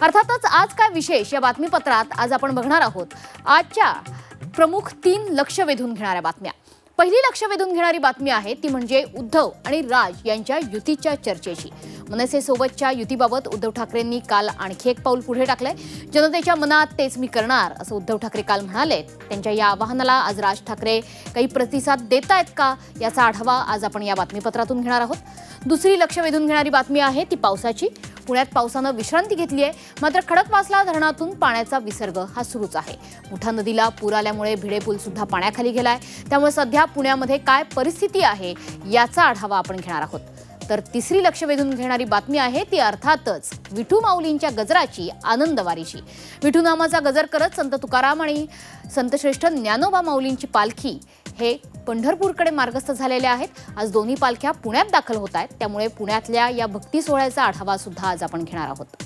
अर्थातच आज काय विशेष या बातमीपत्रात आज आपण बघणार आहोत आजच्या प्रमुख 3 लक्ष वेधून घेणाऱ्या बातम्या। पहिली लक्ष वेधून घेणारी बातमी आहे ती म्हणजे उद्धव आणि राज यांच्या युतीच्या चर्चेची। मनसेसोबतच्या युतीबाबत उद्धव ठाकरेंनी काल आणखी एक पाऊल पुढे टाकलंय। जनतेच्या मनात तेच मी करणार असं उद्धव ठाकरे काल म्हणाले। त्यांच्या या आवाहनाला आज राज ठाकरे काही प्रतिसाद देतायत का याचा आढावा आज आपण या बातमीपत्रातून घेणार आहोत। दुसरी लक्ष वेधून घेणारी बातमी आहे ती पावसाची। पुण्यात पावसानं विश्रांती घेतली आहे, मात्र खडकवासला धरणातून पाण्याचा विसर्ग हा सुरूच आहे। मुठा नदीला पूर आल्यामुळे भिडे पूल सुद्धा पाण्याखाली गेलाय। त्यामुळे सध्या पुण्यामध्ये काय परिस्थिती आहे याचा आढावा आपण घेणार आहोत। तर तिसरी लक्ष वेधून घेणारी बातमी आहे ती अर्थातच विठू माऊलींच्या गजराची, आनंदवारीची। विठू नामाचा गजर करत संत तुकाराम आणि संतश्रेष्ठ ज्ञानोबा माऊलींची पालखी हे पंढरपूरकडे मार्गस्थ झालेले आहेत। आज दोन्ही पालख्या पुण्यात दाखल होत आहेत, त्यामुळे पुण्यातल्या या भक्ती सोहळ्याचा आढावा सुद्धा आज आपण घेणार आहोत।